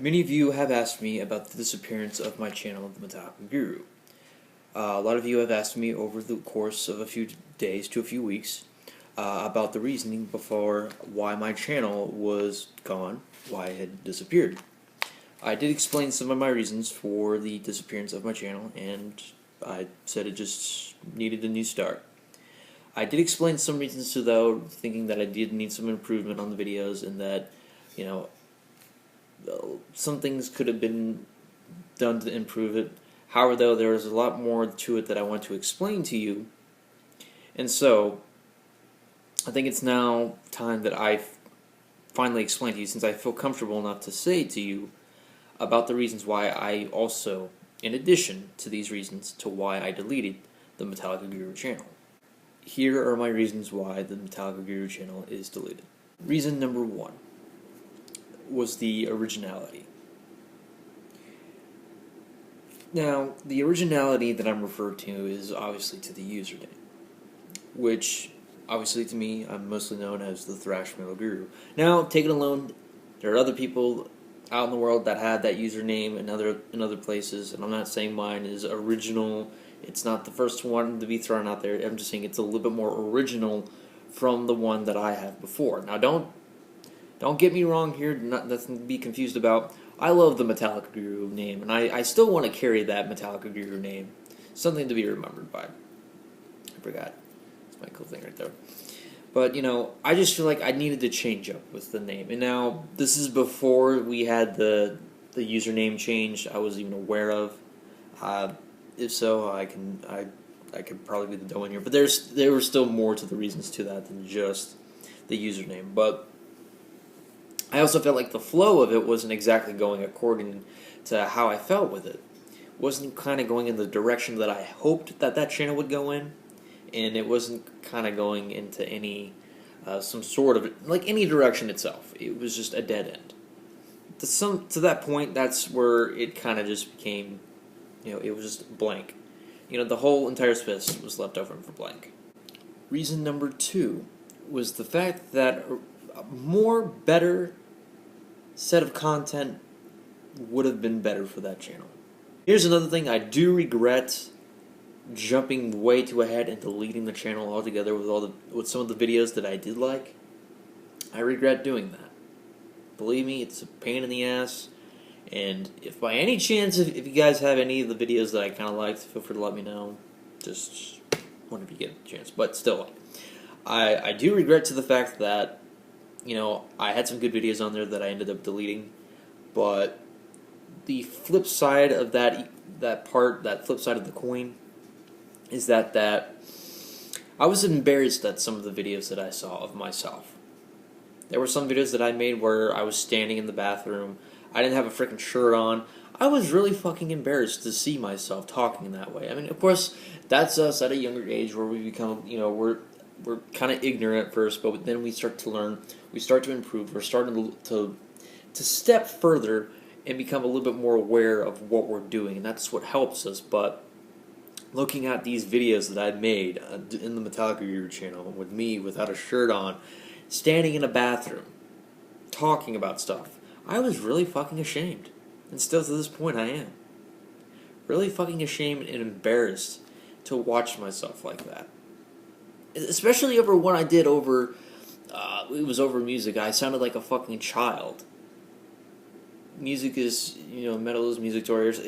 Many of you have asked me about the disappearance of my channel, TheMetallicaGuru. A lot of you have asked me over the course of a few days to a few weeks about the reasoning before why my channel was gone, why it had disappeared. I did explain some of my reasons for the disappearance of my channel, and I said it just needed a new start. I did explain some reasons too, though, thinking that I did need some improvement on the videos and that, you know, some things could have been done to improve it. However, though, there is a lot more to it that I want to explain to you. And so, I think it's now time that I finally explain to you, since I feel comfortable enough to say to you about the reasons why I also, in addition to these reasons, to why I deleted the TheMetallicaGuru channel. Here are my reasons why the TheMetallicaGuru channel is deleted. Reason number 1 was the originality. Now, the originality that I'm referred to is obviously to the username, which, obviously to me, I'm mostly known as the TheMetallicaGuru. Now, take it alone, there are other people out in the world that have that username in other places, and I'm not saying mine is original. It's not the first one to be thrown out there. I'm just saying it's a little bit more original from the one that I have before. Now, don't get me wrong here, nothing to be confused about. I love the TheMetallicaGuru name, and I still want to carry that TheMetallicaGuru name. Something to be remembered by. I forgot. It's my cool thing right there. But, you know, I just feel like I needed to change up with the name. And now, this is before we had the username change I was even aware of. If so, I could probably be the dough in here. But there were still more to the reasons to that than just the username. But I also felt like the flow of it wasn't exactly going according to how I felt with it. It wasn't kind of going in the direction that I hoped that channel would go in, and it wasn't kind of going into any, some sort of, like any direction itself. It was just a dead end. To that point, that's where it kind of just became, you know, it was just blank. You know, the whole entire space was left over for blank. Reason number 2 was the fact that a more better set of content would have been better for that channel. Here's another thing: I do regret jumping way too ahead and deleting the channel altogether with some of the videos that I did like. I regret doing that. Believe me, it's a pain in the ass. And if by any chance, if you guys have any of the videos that I kind of liked, feel free to let me know. Just whenever you get a chance. But still, I do regret to the fact that, you know, I had some good videos on there that I ended up deleting, but the flip side of that flip side of the coin, is that I was embarrassed at some of the videos that I saw of myself. There were some videos that I made where I was standing in the bathroom, I didn't have a freaking shirt on. I was really fucking embarrassed to see myself talking that way. I mean, of course, that's us at a younger age where we become, you know, we're kind of ignorant at first, but then we start to learn, we start to improve, we're starting to step further and become a little bit more aware of what we're doing, and that's what helps us. But looking at these videos that I made in the TheMetallicaGuru channel, with me without a shirt on, standing in a bathroom, talking about stuff, I was really fucking ashamed. And still to this point I am. Really fucking ashamed and embarrassed to watch myself like that. Especially over what I did over, it was over music. I sounded like a fucking child. Music is, you know, metal is music to our ears.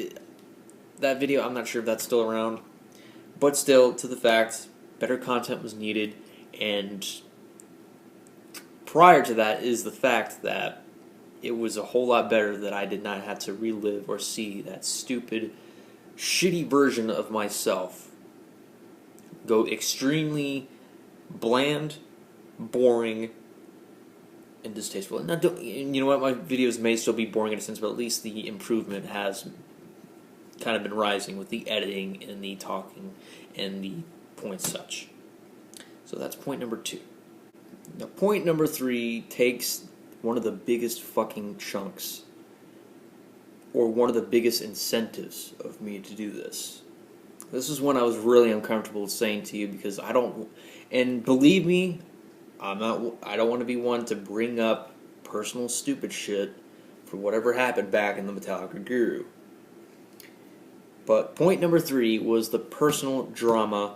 That video, I'm not sure if that's still around. But still, to the fact, better content was needed. And prior to that is the fact that it was a whole lot better that I did not have to relive or see that stupid, shitty version of myself go extremely bland, boring, and distasteful. Now, you know what? My videos may still be boring in a sense, but at least the improvement has kind of been rising with the editing and the talking and the points such. So that's point number 2. Now, point number 3 takes one of the biggest fucking chunks, or one of the biggest incentives of me to do this. This is one I was really uncomfortable saying to you, because I don't, and believe me, I don't want to be one to bring up personal stupid shit for whatever happened back in the Metallica Guru. But point number 3 was the personal drama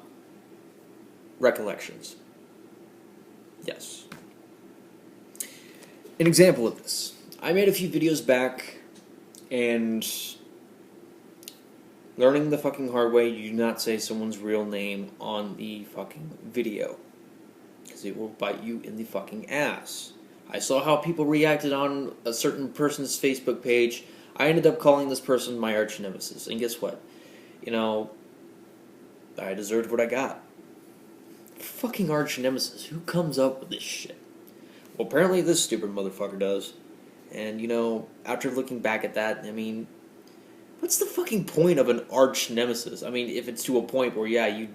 recollections. Yes. An example of this. I made a few videos back, and learning the fucking hard way, you do not say someone's real name on the fucking video, because it will bite you in the fucking ass. I saw how people reacted on a certain person's Facebook page. I ended up calling this person my arch nemesis, and guess what? You know, I deserved what I got. Fucking arch nemesis. Who comes up with this shit? Well, apparently this stupid motherfucker does. And, you know, after looking back at that, I mean, what's the fucking point of an arch nemesis? I mean, if it's to a point where, yeah, you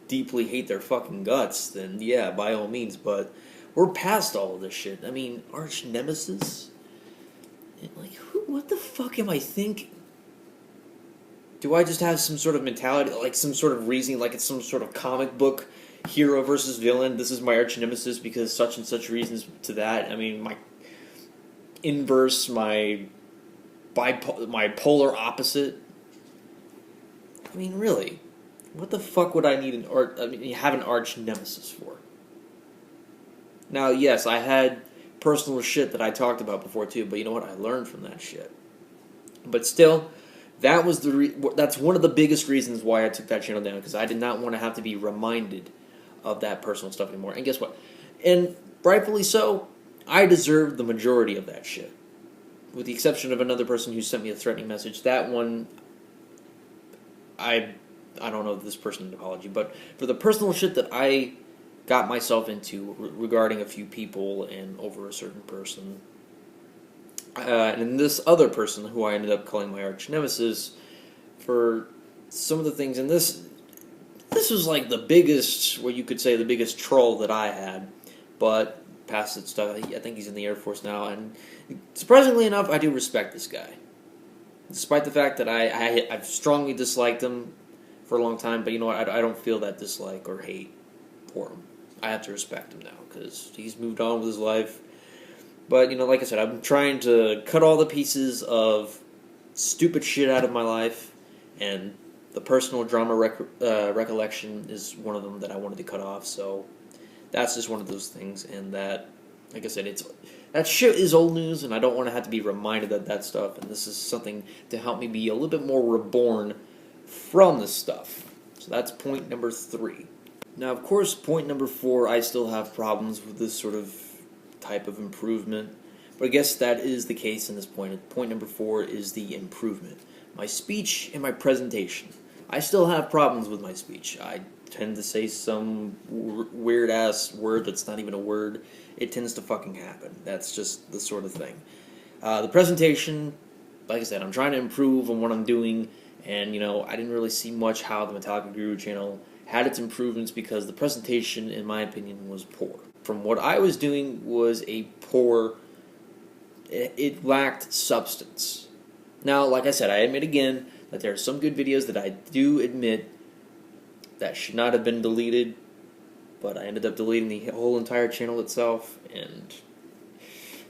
deeply hate their fucking guts, then yeah, by all means, but we're past all of this shit. I mean, arch nemesis? Like, what the fuck am I thinking? Do I just have some sort of mentality, like some sort of reasoning, like it's some sort of comic book hero versus villain? This is my arch nemesis because such and such reasons to that. I mean, my inverse, my polar opposite. I mean, really, what the fuck would I need have an arch nemesis for? Now, yes, I had personal shit that I talked about before too, but you know what? I learned from that shit. But still, that was that's one of the biggest reasons why I took that channel down, because I did not want to have to be reminded of that personal stuff anymore. And guess what? And rightfully so, I deserved the majority of that shit. With the exception of another person who sent me a threatening message. That one, I don't know this person an apology, but for the personal shit that I got myself into regarding a few people and over a certain person, and this other person who I ended up calling my arch nemesis for some of the things, and this was like the biggest, what you could say, the biggest troll that I had, but past it stuff, I think he's in the Air Force now, and surprisingly enough, I do respect this guy. Despite the fact that I've strongly disliked him for a long time, but you know what, I don't feel that dislike or hate for him. I have to respect him now, because he's moved on with his life. But, you know, like I said, I'm trying to cut all the pieces of stupid shit out of my life, and the personal drama recollection is one of them that I wanted to cut off, so that's just one of those things, and that, like I said, that shit is old news, and I don't want to have to be reminded of that stuff, and this is something to help me be a little bit more reborn from this stuff. So that's point number 3. Now, of course, point number 4, I still have problems with this sort of type of improvement, but I guess that is the case in this point. Point number 4 is the improvement. My speech and my presentation. I still have problems with my speech. I tend to say some weird-ass word that's not even a word. It tends to fucking happen. That's just the sort of thing. The presentation, like I said, I'm trying to improve on what I'm doing, and, you know, I didn't really see much how the Metallica Guru channel had its improvements because the presentation, in my opinion, was poor. From what I was doing was it lacked substance. Now, like I said, I admit again that there are some good videos that I do admit that should not have been deleted, but I ended up deleting the whole entire channel itself, and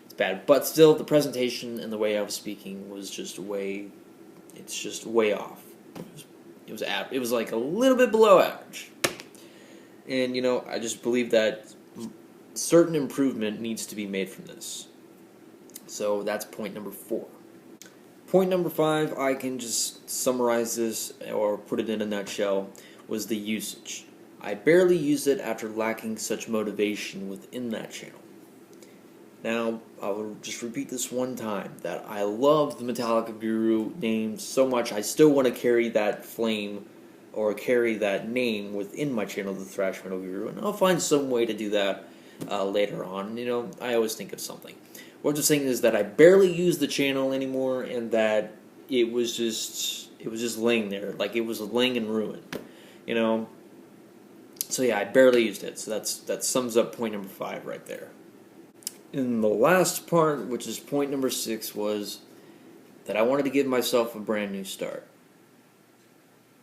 it's bad. But still, the presentation and the way I was speaking was just way off. It was like a little bit below average. And, you know, I just believe that certain improvement needs to be made from this. So that's point number 4. Point number 5, I can just summarize this or put it in a nutshell, was the usage. I barely used it after lacking such motivation within that channel. Now, I will just repeat this one time, that I love the Metallica Guru name so much, I still want to carry that flame, or carry that name within my channel, the Thrash Metal Guru, and I'll find some way to do that later on. You know, I always think of something. What I'm just saying is that I barely use the channel anymore, and that it was just laying there, like it was laying in ruin, you know. So yeah, I barely used it. So that sums up point number 5 right there. And the last part, which is point number 6, was that I wanted to give myself a brand new start.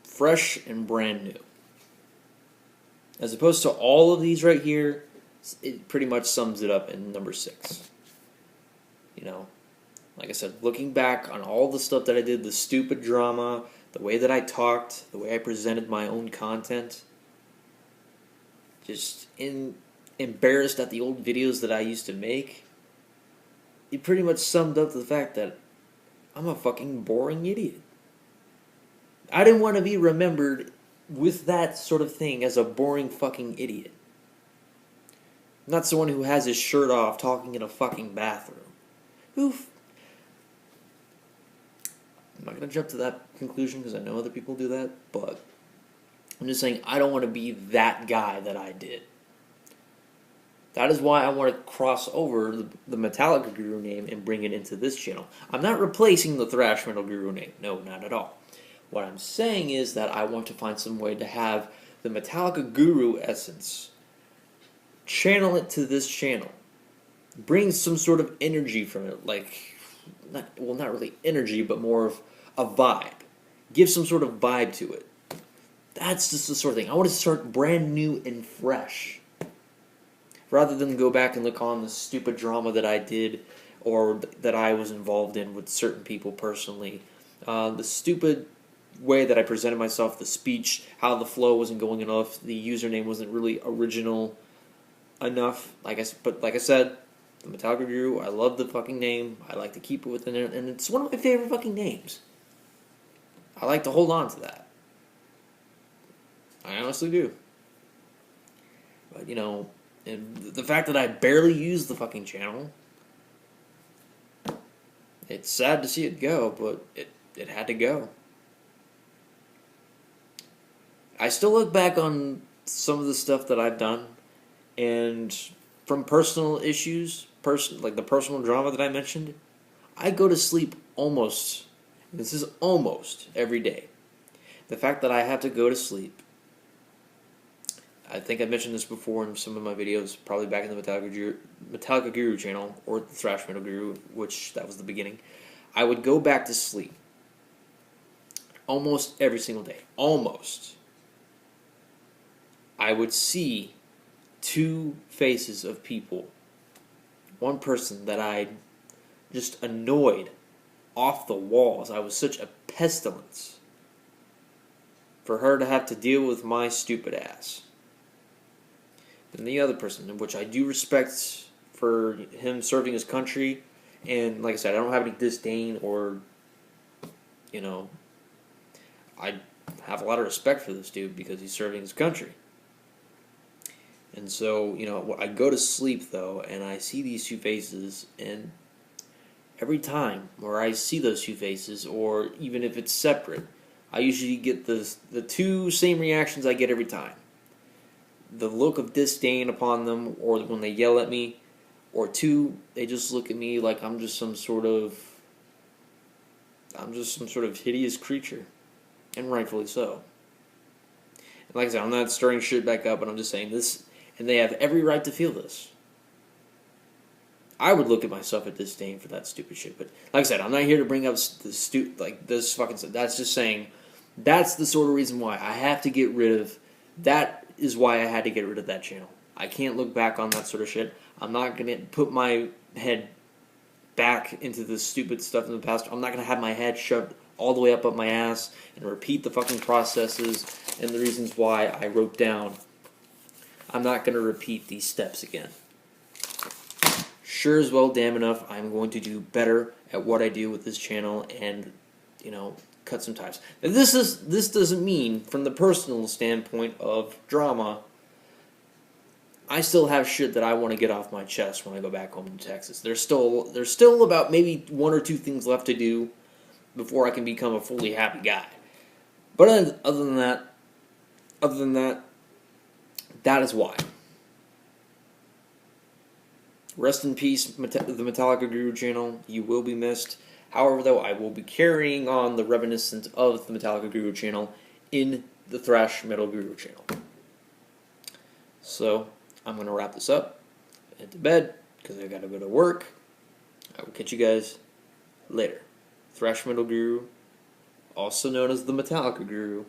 Fresh and brand new. As opposed to all of these right here, it pretty much sums it up in number 6. You know, Like I said, looking back on all the stuff that I did, the stupid drama, the way that I talked, the way I presented my own content, just embarrassed at the old videos that I used to make, it pretty much summed up to the fact that I'm a fucking boring idiot. I didn't want to be remembered with that sort of thing as a boring fucking idiot. Not someone who has his shirt off talking in a fucking bathroom. Oof. I'm not going to jump to that conclusion because I know other people do that, but I'm just saying I don't want to be that guy that I did. That is why I want to cross over the TheMetallicaGuru name and bring it into this channel. I'm not replacing the Thrash Metal Guru name. No, not at all. What I'm saying is that I want to find some way to have the TheMetallicaGuru essence. Channel it to this channel. Bring some sort of energy from it. Not really energy, but more of a vibe. Give some sort of vibe to it. That's just the sort of thing. I want to start brand new and fresh. Rather than go back and look on the stupid drama that I did or that I was involved in with certain people personally. The stupid way that I presented myself, the speech, how the flow wasn't going enough, the username wasn't really original enough. Like I said, the TheMetallicaGuru, I love the fucking name. I like to keep it within it, and it's one of my favorite fucking names. I like to hold on to that. I honestly do. But, and the fact that I barely use the fucking channel, it's sad to see it go, but it had to go. I still look back on some of the stuff that I've done, and from personal issues, like the personal drama that I mentioned, I go to sleep almost, this is almost every day. The fact that I have to go to sleep, I think I mentioned this before in some of my videos, probably back in the TheMetallicaGuru channel, or the Thrash Metal Guru, which that was the beginning. I would go back to sleep almost every single day. Almost. I would see two faces of people. One person that I just annoyed off the walls. I was such a pestilence for her to have to deal with my stupid ass. And the other person, which I do respect for him serving his country, and like I said, I don't have any disdain or, I have a lot of respect for this dude because he's serving his country. And so, I go to sleep, though, and I see these two faces, and every time where I see those two faces, or even if it's separate, I usually get the two same reactions I get every time. The look of disdain upon them, or when they yell at me, or two, they just look at me like I'm just some sort of hideous creature, and rightfully so. And like I said, I'm not stirring shit back up, but I'm just saying this, and they have every right to feel this. I would look at myself with disdain for that stupid shit, but like I said, I'm not here to bring up this fucking stuff. That's just saying, that's the sort of reason why I have to get rid of that. Is why I had to get rid of that channel. I can't look back on that sort of shit. I'm not going to put my head back into the stupid stuff in the past. I'm not going to have my head shoved all the way up my ass and repeat the fucking processes and the reasons why I wrote down. I'm not going to repeat these steps again. Sure as well, damn enough, I'm going to do better at what I do with this channel and, cut some ties. Now, this doesn't mean, from the personal standpoint of drama, I still have shit that I want to get off my chest when I go back home to Texas. There's still about maybe one or two things left to do before I can become a fully happy guy. But other than that, that is why. Rest in peace, the TheMetallicaGuru channel. You will be missed. However, though, I will be carrying on the reminiscence of the TheMetallicaGuru channel in the Thrash Metal Guru channel. So, I'm going to wrap this up, head to bed, because I got to go to work. I will catch you guys later. Thrash Metal Guru, also known as the TheMetallicaGuru,